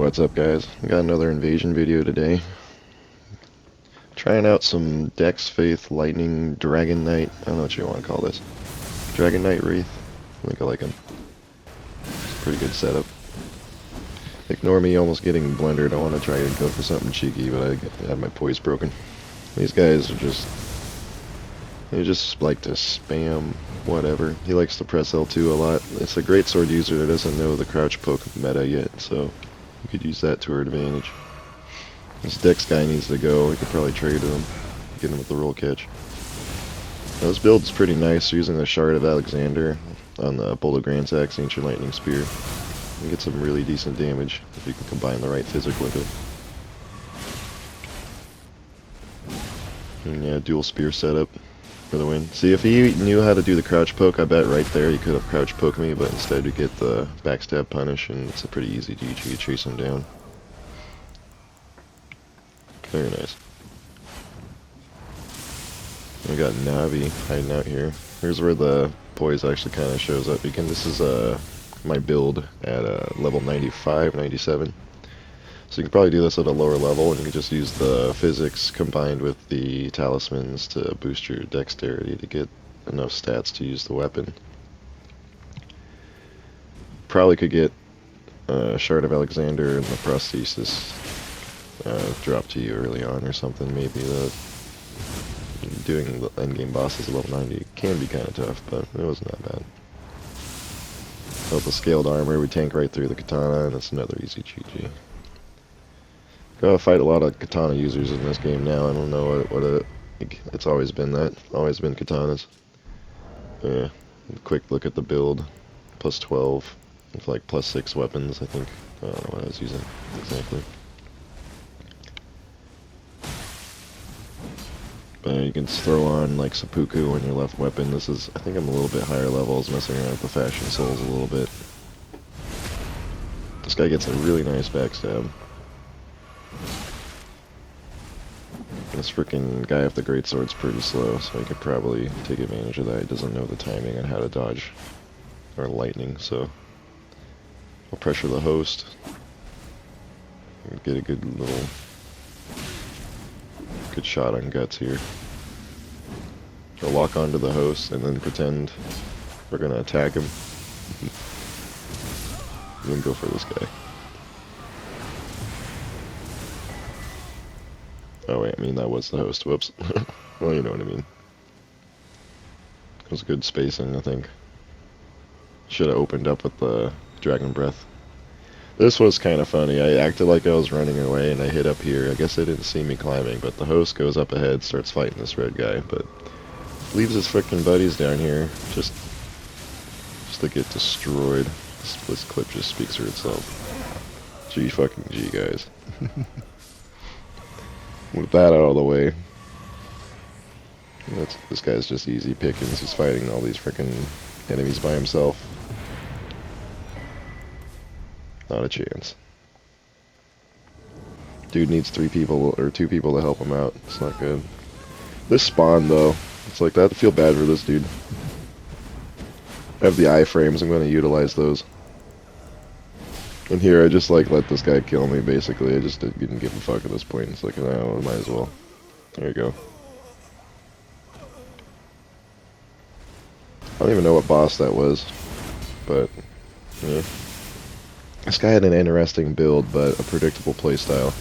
What's up, guys? I got another invasion video today. Trying out some Dex Faith Lightning Dragon Knight. I don't know what you want to call this. Dragon Knight Wraith. I think I like him. It's a pretty good setup. Ignore me almost getting blendered. I want to try and go for something cheeky, but I have my poise broken. These guys are just... they just like to spam whatever. He likes to press L2 a lot. It's a great sword user that doesn't know the crouch poke meta yet, so we could use that to our advantage. This Dex guy needs to go. We could probably trade him, get him with the roll catch. Now, this build's pretty nice, using the Shard of Alexander on the Bolt of Grand Axe, Ancient Lightning Spear. You get some really decent damage if you can combine the right physic with it. And yeah, dual spear setup for the win. See, if he knew how to do the crouch poke, I bet right there he could have crouch poked me, but instead you get the backstab punish, and it's a pretty easy GG. You chase him down. Very nice. We got Navi hiding out here. Here's where the poise actually kind of shows up. Again, this is my build at level 95, 97. So you can probably do this at a lower level, and you can just use the physics combined with the talismans to boost your dexterity to get enough stats to use the weapon. Probably could get Shard of Alexander and the prosthesis drop to you early on or something. Maybe doing the endgame bosses at level 90 can be kind of tough, but it wasn't that bad. With the scaled armor, we tank right through the katana, and it's another easy GG. Gotta fight a lot of katana users in this game now. I don't know it's always been that. Always been katanas. But yeah, quick look at the build. Plus 12 with like plus 6 weapons, I think. I don't know what I was using exactly. But you can throw on like seppuku on your left weapon. This is, I think I'm a little bit higher level. I was messing around with the fashion souls a little bit. This guy gets a really nice backstab. This freaking guy with the greatsword's pretty slow, so he could probably take advantage of that. He doesn't know the timing on how to dodge or lightning, so I'll pressure the host. Get a good shot on guts here. I'll lock onto the host and then pretend we're gonna attack him. And then go for this guy. Oh wait, I mean that was the host. Whoops. Well, you know what I mean. It was good spacing, I think. Should have opened up with the Dragon Breath. This was kind of funny. I acted like I was running away and I hit up here. I guess they didn't see me climbing, but the host goes up ahead, starts fighting this red guy, but leaves his frickin' buddies down here just to get destroyed. This clip just speaks for itself. G fucking G, guys. With that out of the way, this guy's just easy pickings. He's fighting all these frickin' enemies by himself. Not a chance. Dude needs 3 people or 2 people to help him out. It's not good. This spawn though, it's like I have to feel bad for this dude. I have the iframes. I'm going to utilize those. And here I just like let this guy kill me basically. I just didn't give a fuck at this point. It's like, oh, might as well. There you go. I don't even know what boss that was, but yeah. This guy had an interesting build, but a predictable playstyle.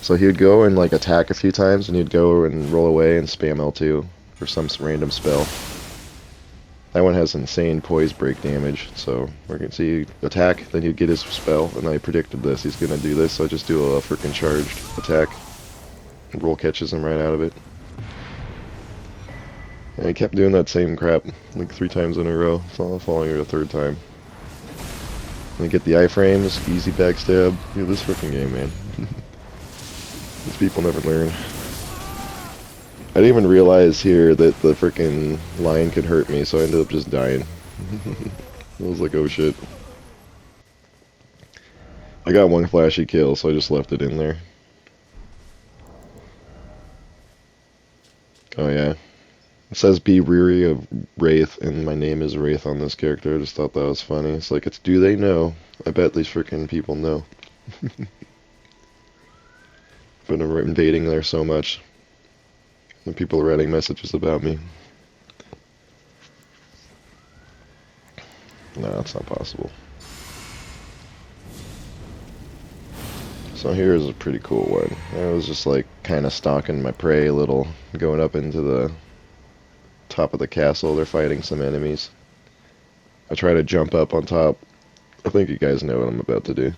So he would go and like attack a few times, and he'd go and roll away and spam L2 for some random spell. That one has insane poise break damage, so we're gonna see attack, then he'd get his spell, and I predicted this. He's gonna do this, so I just do a freaking charged attack. Roll catches him right out of it. And he kept doing that same crap like 3 times in a row, so I'm following it a 3rd time. And get the iframes, easy backstab. Dude, this freaking game, man. These people never learn. I didn't even realize here that the freaking lion could hurt me, so I ended up just dying. I was like, oh shit. I got 1 flashy kill, so I just left it in there. Oh yeah. It says be weary of Wraith, and my name is Wraith on this character. I just thought that was funny. It's like, do they know? I bet these freaking people know. Been invading there so much. And people are writing messages about me. No, that's not possible. So here's a pretty cool one. I was just like kind of stalking my prey a little, going up into the top of the castle. They're fighting some enemies. I try to jump up on top. I think you guys know what I'm about to do.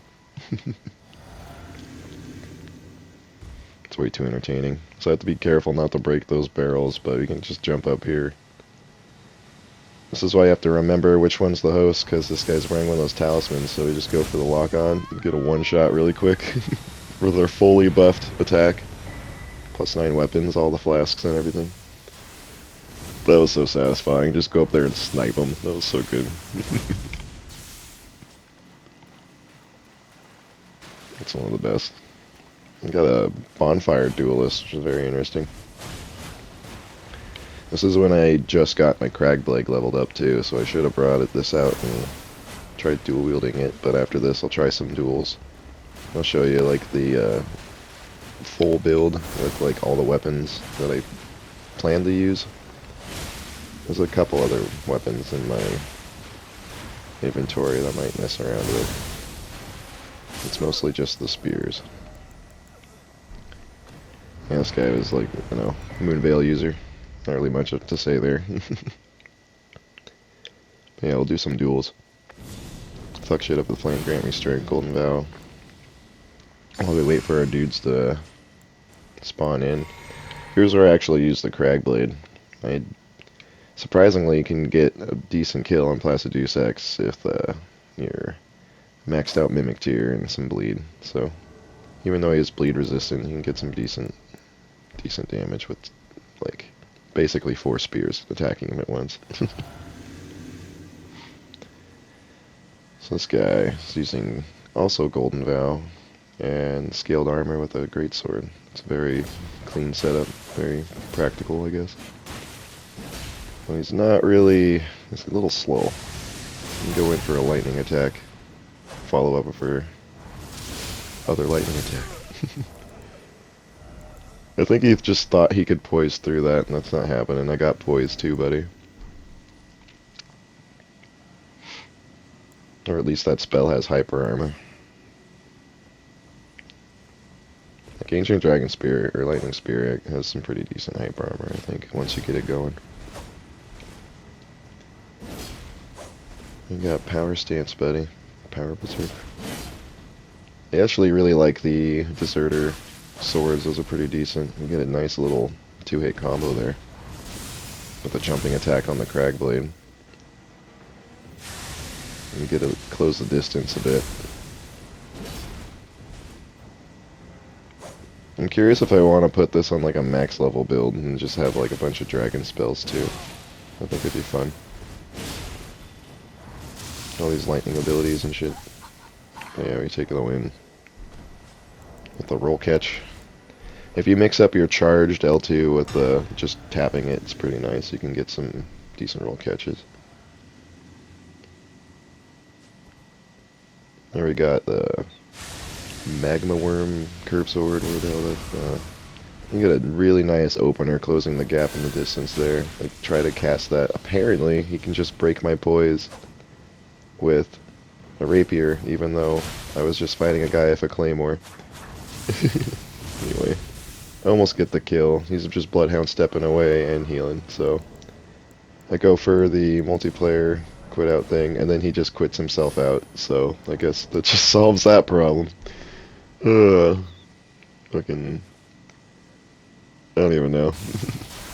It's way too entertaining. So I have to be careful not to break those barrels, but we can just jump up here. This is why you have to remember which one's the host, because this guy's wearing one of those talismans, so we just go for the lock-on, get a one-shot really quick with our fully buffed attack. +9 weapons, all the flasks and everything. That was so satisfying. Just go up there and snipe them. That was so good. That's one of the best. We got a bonfire duelist, which is very interesting. This is when I just got my Cragblade leveled up too, so I should have brought this out and tried dual wielding it, but after this I'll try some duels. I'll show you like the full build with like all the weapons that I plan to use. There's a couple other weapons in my inventory that I might mess around with. It's mostly just the spears. Yeah, this guy was like, you know, Moonveil user. Not really much to say there. Yeah, we'll do some duels. Fuck shit up with Flame, grant me strength, Golden Vow. While we wait for our dudes to spawn in. Here's where I actually use the Cragblade. Surprisingly, you can get a decent kill on Placiduce X if you're maxed out Mimic tier and some bleed. So, even though he is bleed resistant, you can get some decent damage with, like, basically 4 spears attacking him at once. So this guy is using also Golden Vow and scaled armor with a greatsword. It's a very clean setup, very practical, I guess. Well, he's not really, he's a little slow. You can go in for a lightning attack, follow up for other lightning attack. I think he just thought he could poise through that, and that's not happening. I got poise too, buddy. Or at least that spell has hyper armor. Like Ancient Dragon Spirit or Lightning Spirit has some pretty decent hyper armor, I think, once you get it going. You got Power Stance, buddy. Power Berserk. I actually really like the Deserter swords. Those are pretty decent. You get a nice little 2-hit combo there with a jumping attack on the Cragblade. You get to close the distance a bit. I'm curious if I want to put this on like a max level build and just have like a bunch of dragon spells too. I think it'd be fun. All these lightning abilities and shit. But yeah, we take the win with the roll catch. If you mix up your charged L2 with just tapping it, it's pretty nice. You can get some decent roll catches. There we got the Magma Worm Curve Sword, whatever the hell that. You get a really nice opener closing the gap in the distance there. I try to cast that. Apparently, he can just break my poise with a rapier, even though I was just fighting a guy with a claymore. Anyway, I almost get the kill. He's just Bloodhound stepping away and healing, so I go for the multiplayer quit out thing, and then he just quits himself out, so I guess that just solves that problem. Fucking, I don't even know.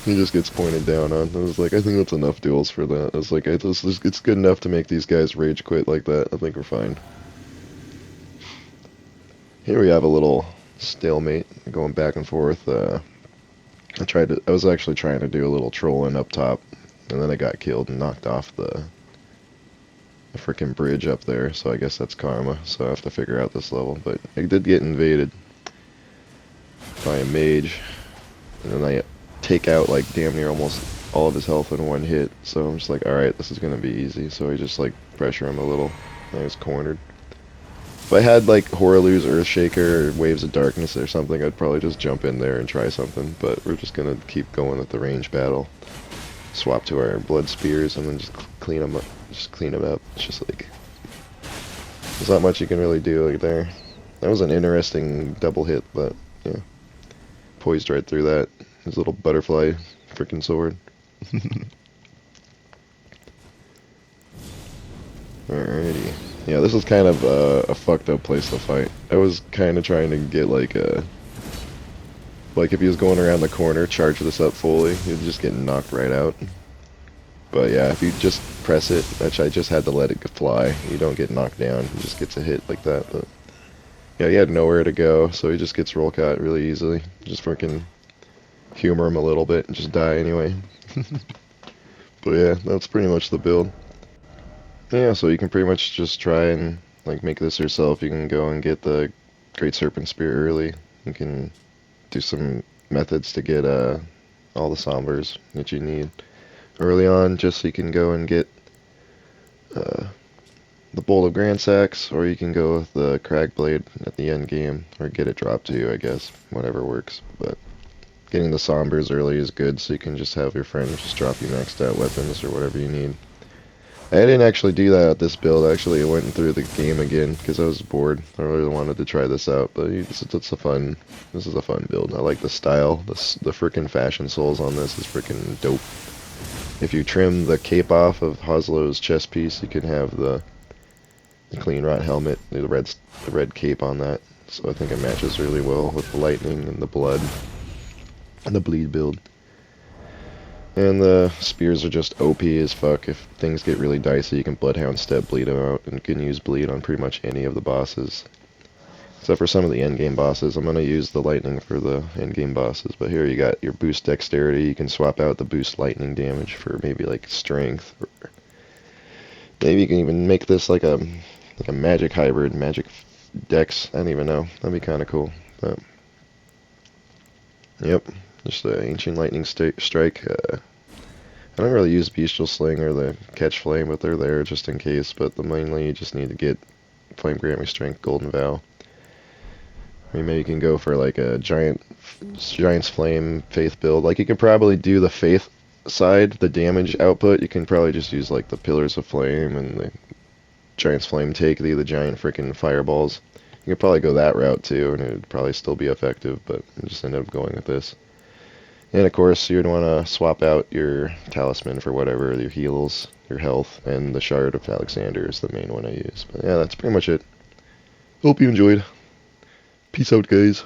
He just gets pointed down on. I was like, I think that's enough duels for that. I was like, it's good enough to make these guys rage quit like that. I think we're fine. Here we have a little stalemate going back and forth. I was actually trying to do a little trolling up top, and then I got killed and knocked off the freaking bridge up there, so I guess that's karma. So I have to figure out this level. But I did get invaded by a mage, and then I take out like damn near almost all of his health in one hit. So I'm just like, alright, this is gonna be easy. So I just like pressure him a little. I was cornered. If I had like Horaloo's Earthshaker or Waves of Darkness or something, I'd probably just jump in there and try something. But we're just gonna keep going with the range battle. Swap to our Blood Spears and then just clean them up. Just clean them up. It's just like there's not much you can really do like there. That was an interesting double hit, but yeah, poised right through that. His little butterfly freaking sword. Alrighty. Yeah, this is kind of a fucked up place to fight. I was kind of trying to get like a... Like if he was going around the corner, charge this up fully, he'd just get knocked right out. But yeah, if you just press it, which I just had to let it fly, you don't get knocked down, he just gets a hit like that. But yeah, he had nowhere to go, so he just gets roll caught really easily. Just freaking humor him a little bit and just die anyway. But yeah, that's pretty much the build. Yeah, so you can pretty much just try and like make this yourself. You can go and get the Great Serpent Spear early. You can do some methods to get all the sombers that you need early on, just so you can go and get the Bolt of Gransax, or you can go with the Cragblade at the end game, or get it dropped to you, I guess, whatever works. But getting the sombers early is good, so you can just have your friend just drop you maxed out weapons or whatever you need. I didn't actually do that at this build. Actually, I went through the game again because I was bored. I really wanted to try this out, but this is a fun build. I like the style. The freaking fashion souls on this is freaking dope. If you trim the cape off of Hoslow's chest piece, you can have the clean rot helmet, the red cape on that. So I think it matches really well with the lightning and the blood and the bleed build. And the spears are just OP as fuck. If things get really dicey, you can Bloodhound Step bleed them out, and you can use bleed on pretty much any of the bosses. Except for some of the endgame bosses. I'm going to use the lightning for the endgame bosses. But here you got your boost dexterity. You can swap out the boost lightning damage for maybe like strength. Or maybe you can even make this like a magic hybrid, magic dex. I don't even know. That'd be kind of cool. But yep. Just the Ancient Lightning Strike. I don't really use Bestial Sling or the Catch Flame, but they're there just in case. But mainly you just need to get Flame Grant Me Strength, Golden Vow. I mean, maybe you can go for like a Giant's Flame Faith build. Like you can probably do the Faith side, the damage output. You can probably just use like the Pillars of Flame and the Giant's Flame take the giant freaking fireballs. You could probably go that route too, and it would probably still be effective. But I just ended up going with this. And of course, you'd want to swap out your talisman for whatever, your heals, your health, and the Shard of Alexander is the main one I use. But yeah, that's pretty much it. Hope you enjoyed. Peace out, guys.